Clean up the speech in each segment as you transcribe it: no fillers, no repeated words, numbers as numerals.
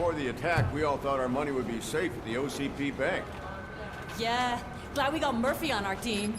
before the attack, we all thought our money would be safe at the OCP bank. Yeah, glad we got Murphy on our team.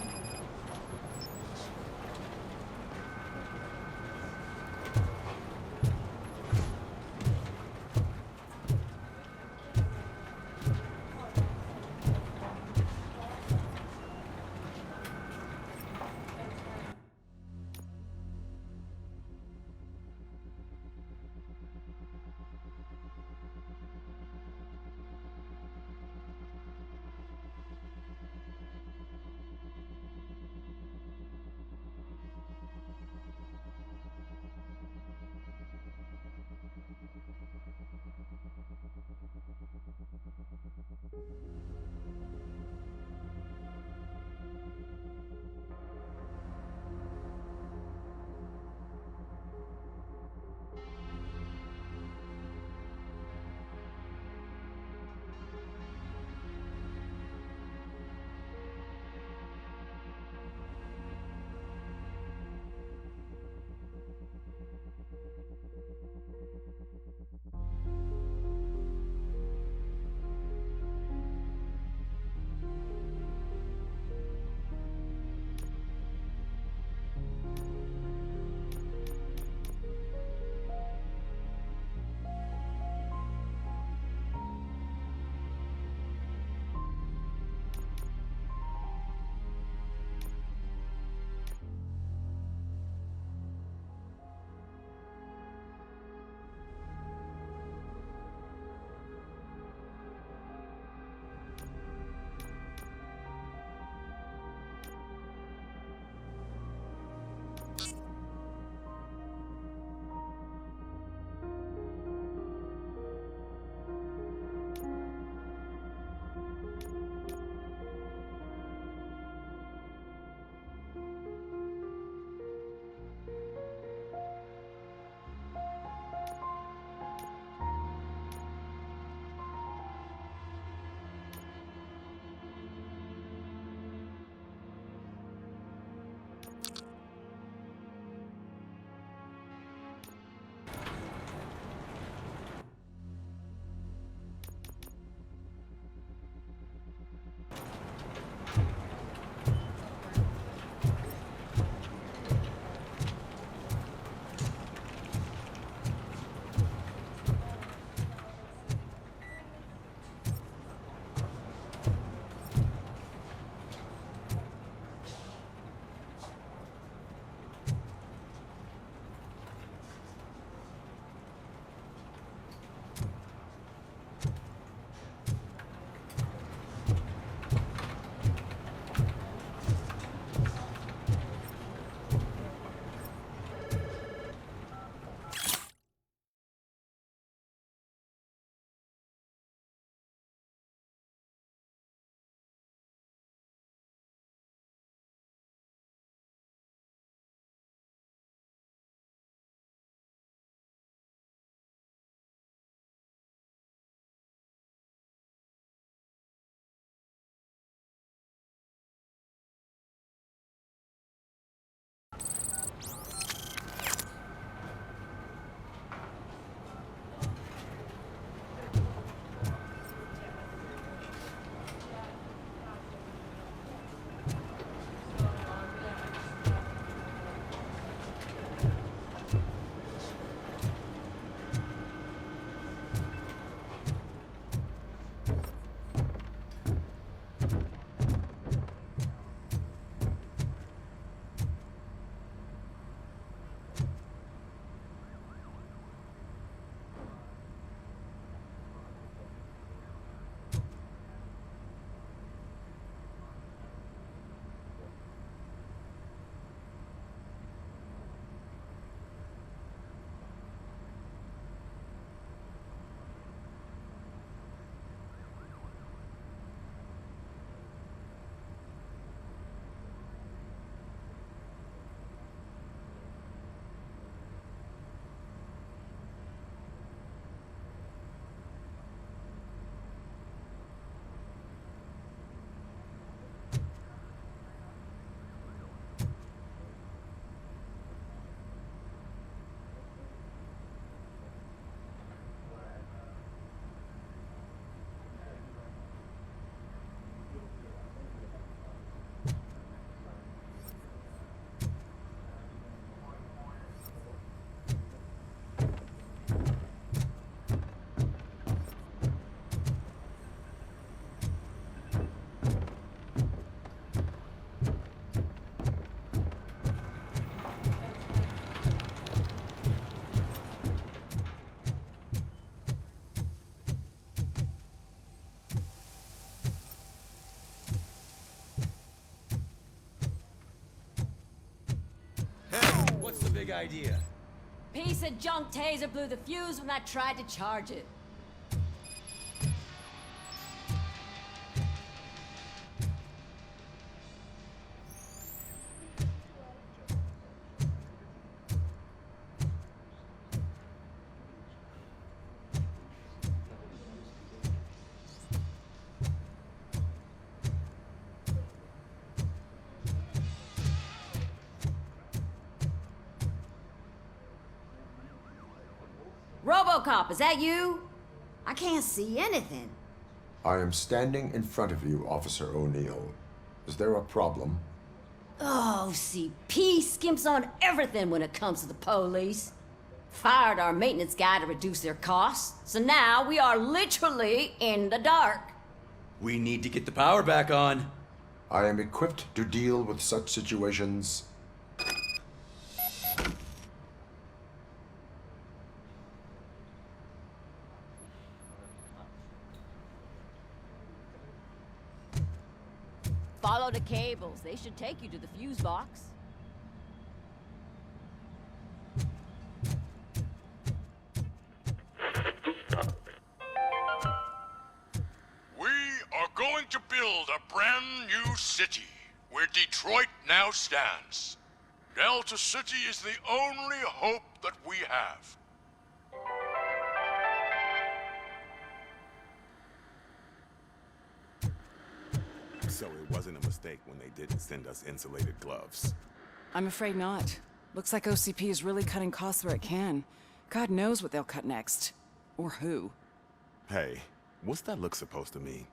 idea. Piece of junk taser blew the fuse when I tried to charge it. Robocop, is that you? I can't see anything. I am standing in front of you, Officer O'Neill. Is there a problem? Oh, CP skimps on everything when it comes to the police. Fired our maintenance guy to reduce their costs, so now we are literally in the dark. We need to get the power back on. I am equipped to deal with such situations. Follow the cables. They should take you to the fuse box. We are going to build a brand new city where Detroit now stands. Delta City is the only hope that we have. So it wasn't a mistake when they didn't send us insulated gloves. I'm afraid not. Looks like OCP is really cutting costs where it can. God knows what they'll cut next. Or who. Hey, what's that look supposed to mean?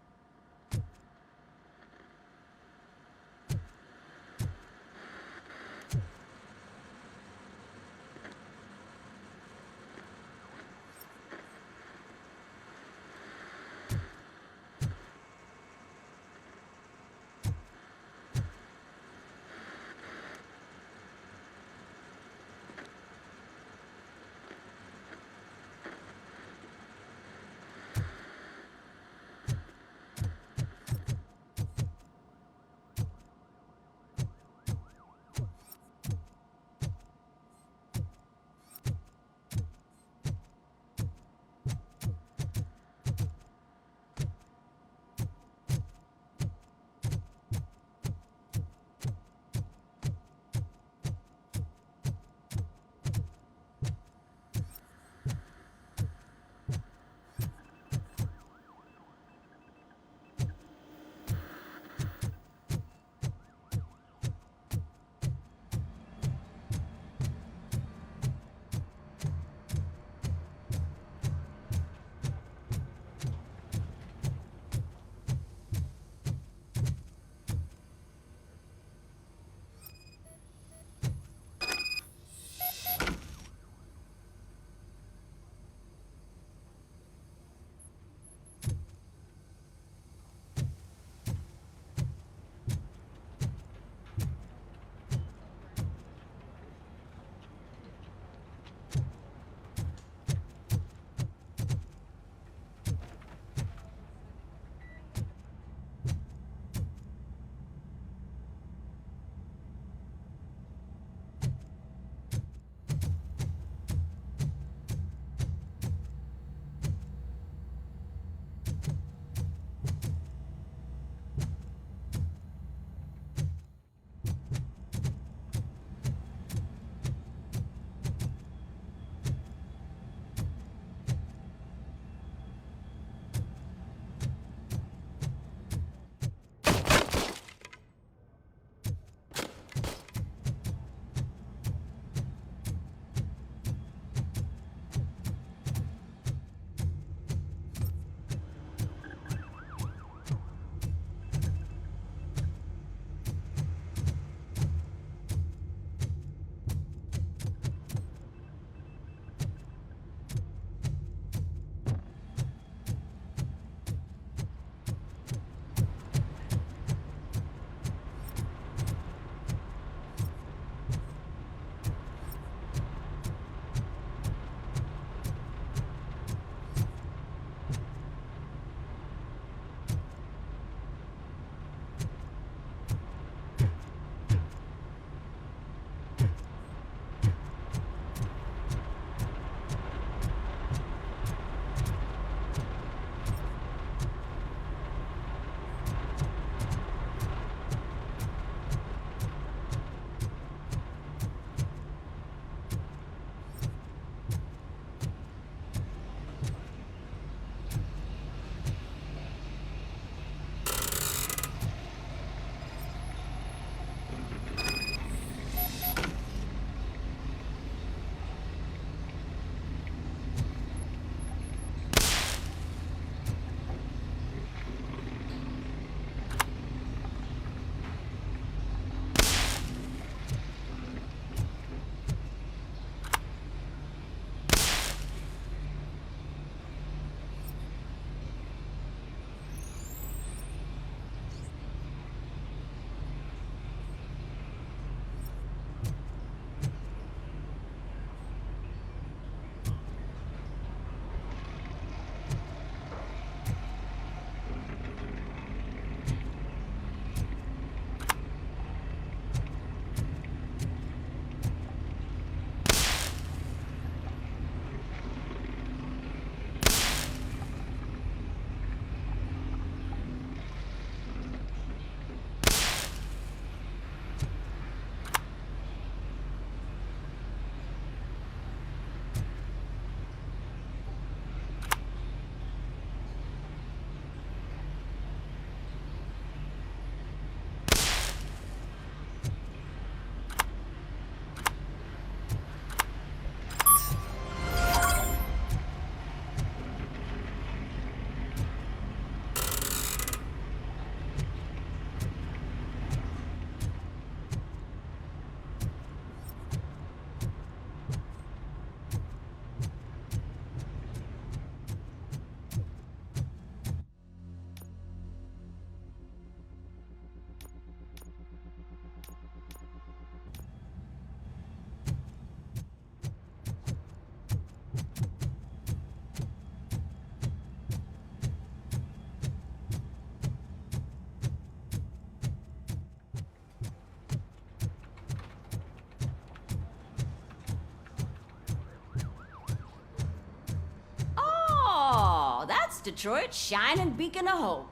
house, Detroit's shining beacon of hope.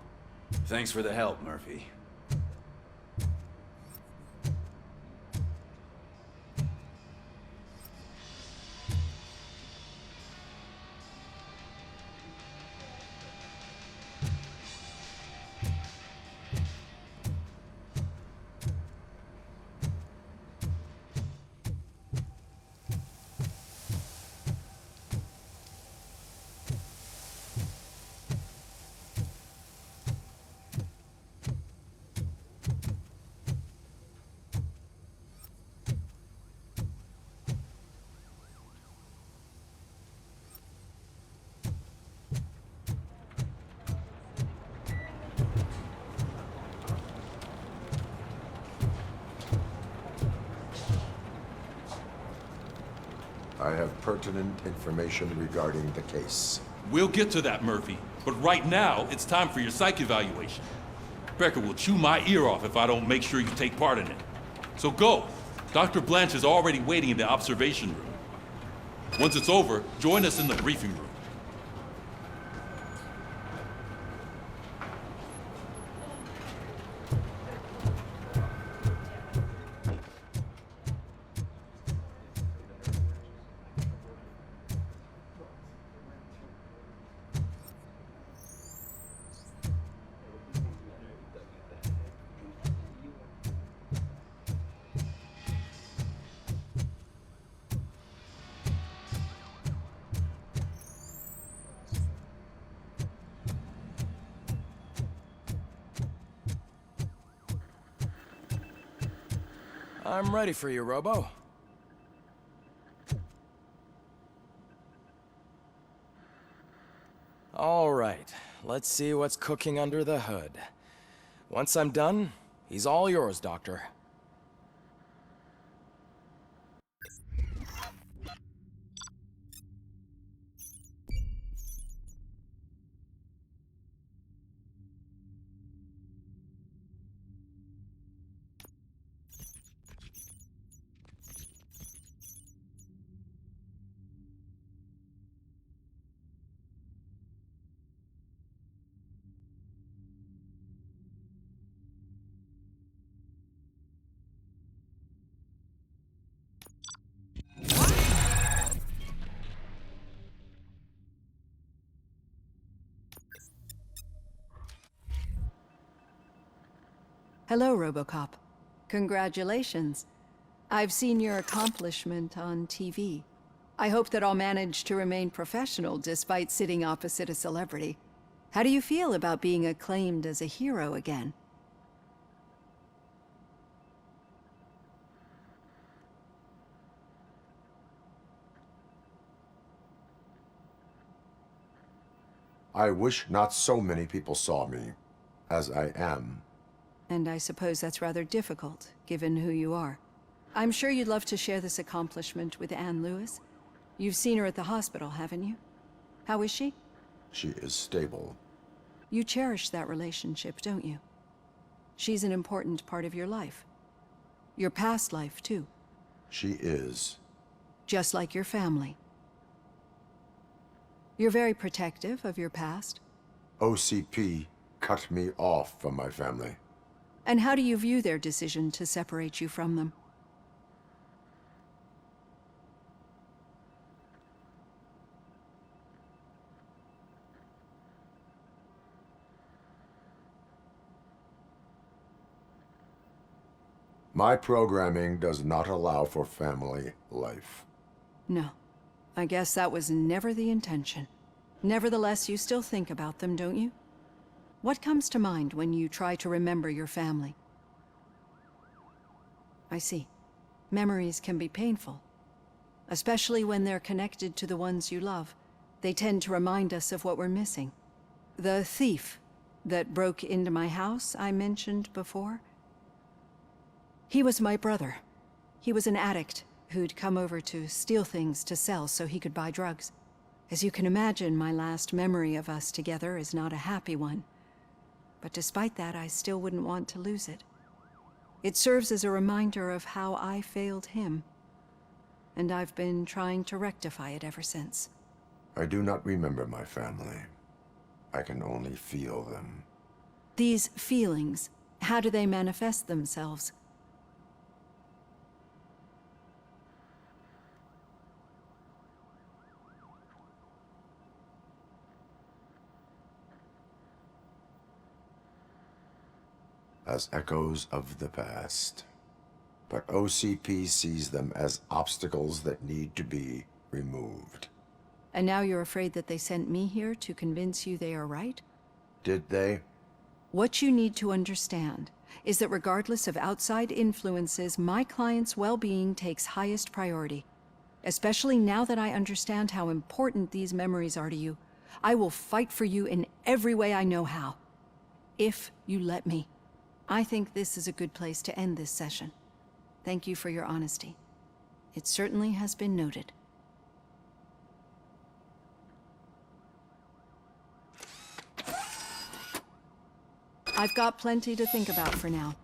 Thanks for the help, Murphy. I have pertinent information regarding the case. We'll get to that, Murphy. But right now, it's time for your psych evaluation. Becker will chew my ear off if I don't make sure you take part in it. So go. Dr. Blanche is already waiting in the observation room. Once it's over, join us in the briefing room. I'm ready for you, Robo. All right, let's see what's cooking under the hood. Once I'm done, he's all yours, Doctor. Hello, Robocop. Congratulations. I've seen your accomplishment on TV. I hope that I'll manage to remain professional despite sitting opposite a celebrity. How do you feel about being acclaimed as a hero again? I wish not so many people saw me as I am. And I suppose that's rather difficult, given who you are. I'm sure you'd love to share this accomplishment with Anne Lewis. You've seen her at the hospital, haven't you? How is she? She is stable. You cherish that relationship, don't you? She's an important part of your life. Your past life, too. She is. Just like your family. You're very protective of your past. OCP cut me off from my family. And how do you view their decision to separate you from them? My programming does not allow for family life. No. I guess that was never the intention. Nevertheless, you still think about them, don't you? What comes to mind when you try to remember your family? I see. Memories can be painful. Especially when they're connected to the ones you love. They tend to remind us of what we're missing. The thief that broke into my house I mentioned before? He was my brother. He was an addict who'd come over to steal things to sell so he could buy drugs. As you can imagine, my last memory of us together is not a happy one. But despite that, I still wouldn't want to lose it. It serves as a reminder of how I failed him. And I've been trying to rectify it ever since. I do not remember my family. I can only feel them. These feelings, how do they manifest themselves? As echoes of the past. But OCP sees them as obstacles that need to be removed. And now you're afraid that they sent me here to convince you they are right? Did they? What you need to understand is that regardless of outside influences, my client's well-being takes highest priority. Especially now that I understand how important these memories are to you. I will fight for you in every way I know how. If you let me. I think this is a good place to end this session. Thank you for your honesty. It certainly has been noted. I've got plenty to think about for now.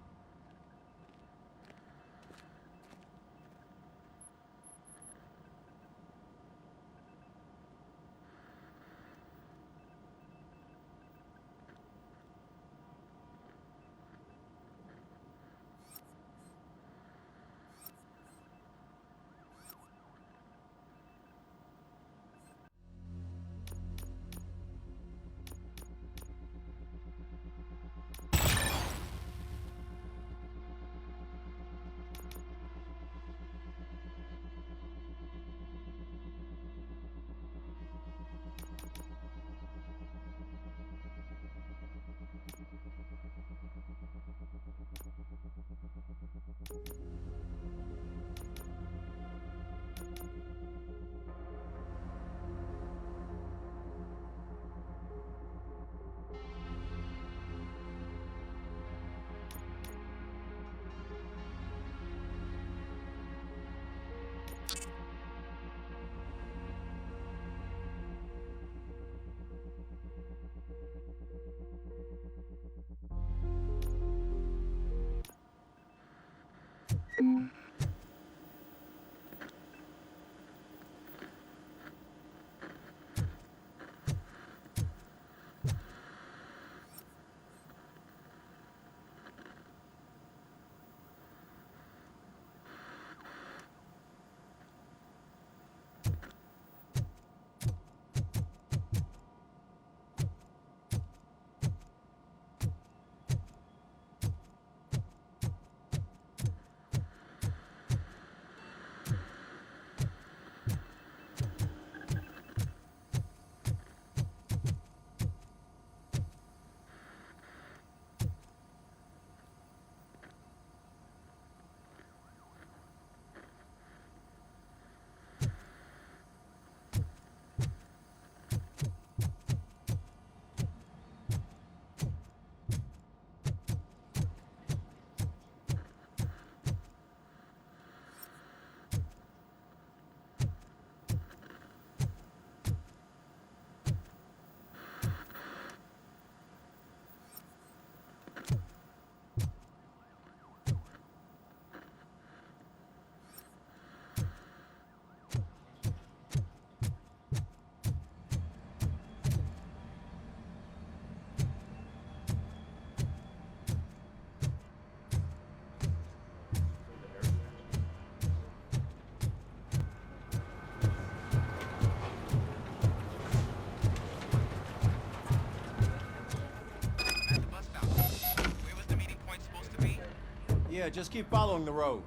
Yeah, just keep following the road.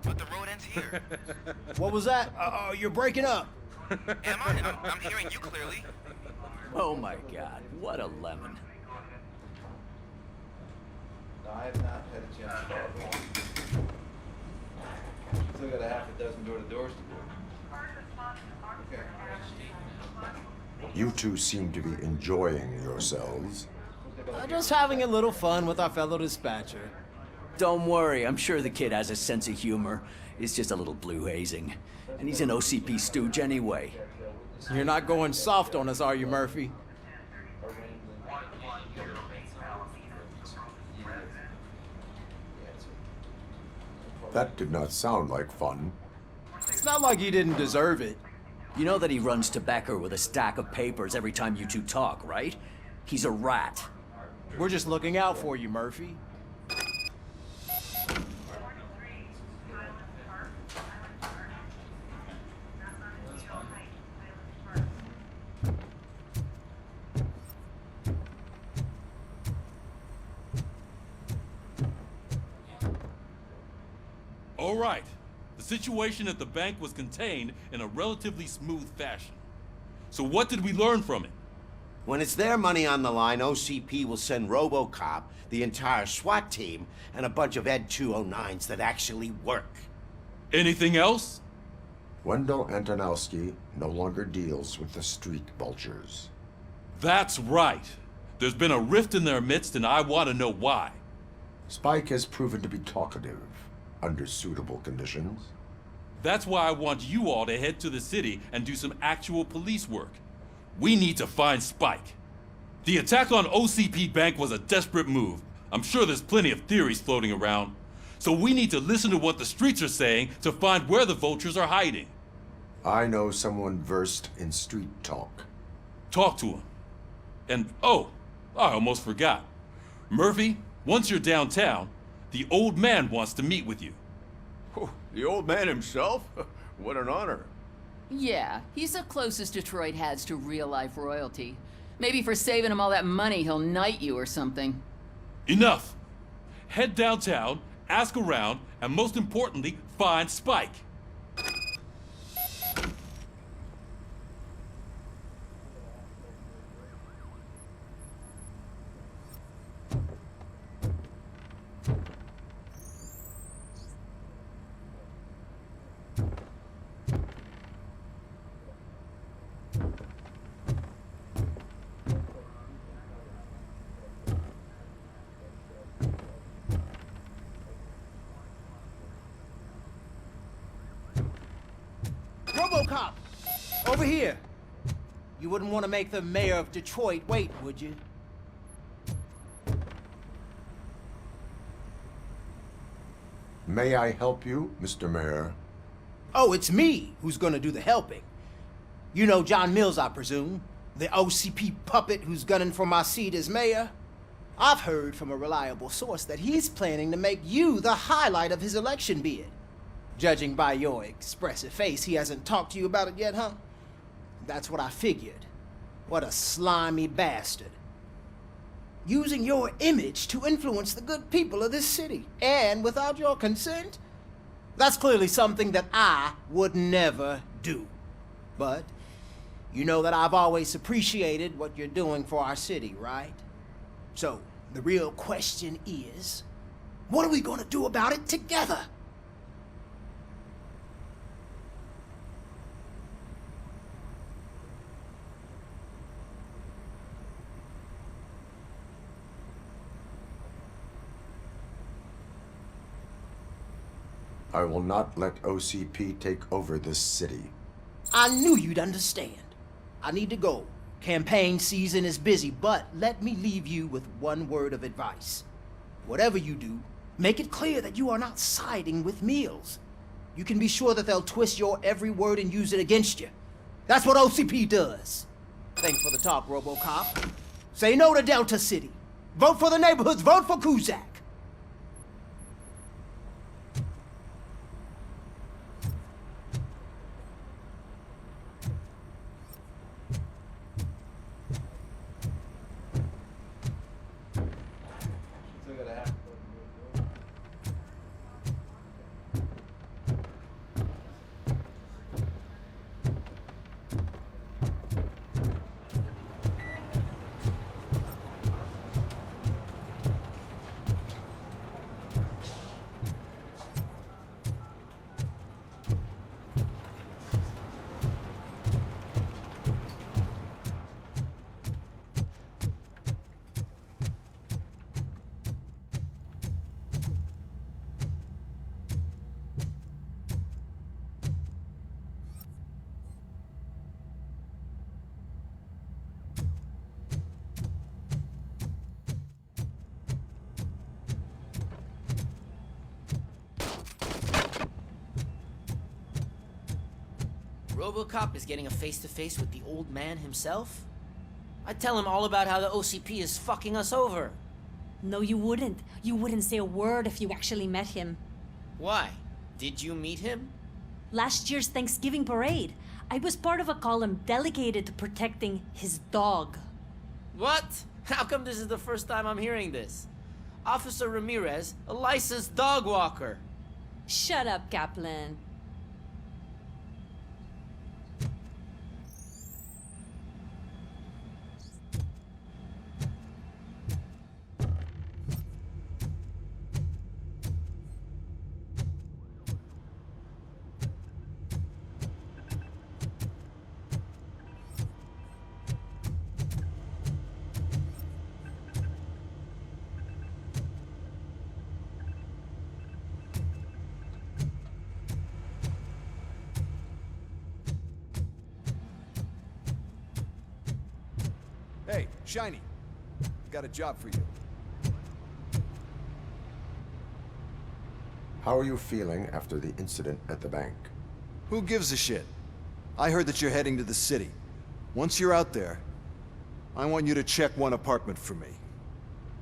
But the road ends here. What was that? Oh, you're breaking up. Am I? I'm hearing you clearly. Oh my god, what a lemon. No, I have not had a chance to follow along. Still got a half a dozen door-to-doors to do. Okay. You two seem to be enjoying yourselves. Just having a little fun with our fellow dispatcher. Don't worry, I'm sure the kid has a sense of humor. It's just a little blue hazing. And he's an OCP stooge anyway. You're not going soft on us, are you, Murphy? That did not sound like fun. It's not like he didn't deserve it. You know that he runs to Becker with a stack of papers every time you two talk, right? He's a rat. We're just looking out for you, Murphy. All right. The situation at the bank was contained in a relatively smooth fashion. So what did we learn from it? When it's their money on the line, OCP will send Robocop, the entire SWAT team, and a bunch of Ed 209s that actually work. Anything else? Wendell Antonowski no longer deals with the street vultures. That's right. There's been a rift in their midst, and I want to know why. Spike has proven to be talkative under suitable conditions. That's why I want you all to head to the city and do some actual police work. We need to find Spike. The attack on OCP Bank was a desperate move. I'm sure there's plenty of theories floating around. So we need to listen to what the streets are saying to find where the vultures are hiding. I know someone versed in street talk. Talk to him. And, oh, I almost forgot. Murphy, once you're downtown, the old man wants to meet with you. Oh, the old man himself? What an honor. Yeah, he's the closest Detroit has to real-life royalty. Maybe for saving him all that money, he'll knight you or something. Enough! Head downtown, ask around, and most importantly, find Spike. Robocop! Over here! You wouldn't want to make the mayor of Detroit wait, would you? May I help you, Mr. Mayor? Oh, it's me who's gonna do the helping. You know John Mills, I presume? The OCP puppet who's gunning for my seat as mayor? I've heard from a reliable source that he's planning to make you the highlight of his election bid. Judging by your expressive face, he hasn't talked to you about it yet, huh? That's what I figured. What a slimy bastard. Using your image to influence the good people of this city, and without your consent? That's clearly something that I would never do. But you know that I've always appreciated what you're doing for our city, right? So, the real question is, what are we gonna do about it together? I will not let OCP take over this city. I knew you'd understand. I need to go. Campaign season is busy, but let me leave you with one word of advice. Whatever you do, make it clear that you are not siding with Mills. You can be sure that they'll twist your every word and use it against you. That's what OCP does. Thanks for the talk, Robocop. Say no to Delta City. Vote for the neighborhoods. Vote for Kuzak. Robocop is getting a face-to-face with the old man himself? I'd tell him all about how the OCP is fucking us over. No, you wouldn't. You wouldn't say a word if you actually met him. Why? Did you meet him? Last year's Thanksgiving parade, I was part of a column dedicated to protecting his dog. What? How come this is the first time I'm hearing this? Officer Ramirez, a licensed dog walker. Shut up, Kaplan. Hey, Shiny. Got a job for you. How are you feeling after the incident at the bank? Who gives a shit? I heard that you're heading to the city. Once you're out there, I want you to check one apartment for me.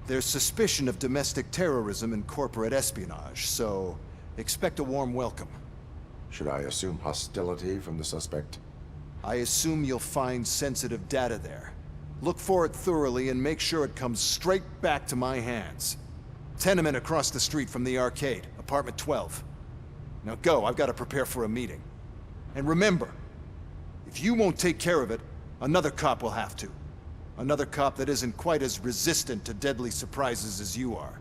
There's suspicion of domestic terrorism and corporate espionage, so expect a warm welcome. Should I assume hostility from the suspect? I assume you'll find sensitive data there. Look for it thoroughly and make sure it comes straight back to my hands. Tenement across the street from the arcade, apartment 12. Now go, I've got to prepare for a meeting. And remember, if you won't take care of it, another cop will have to. Another cop that isn't quite as resistant to deadly surprises as you are.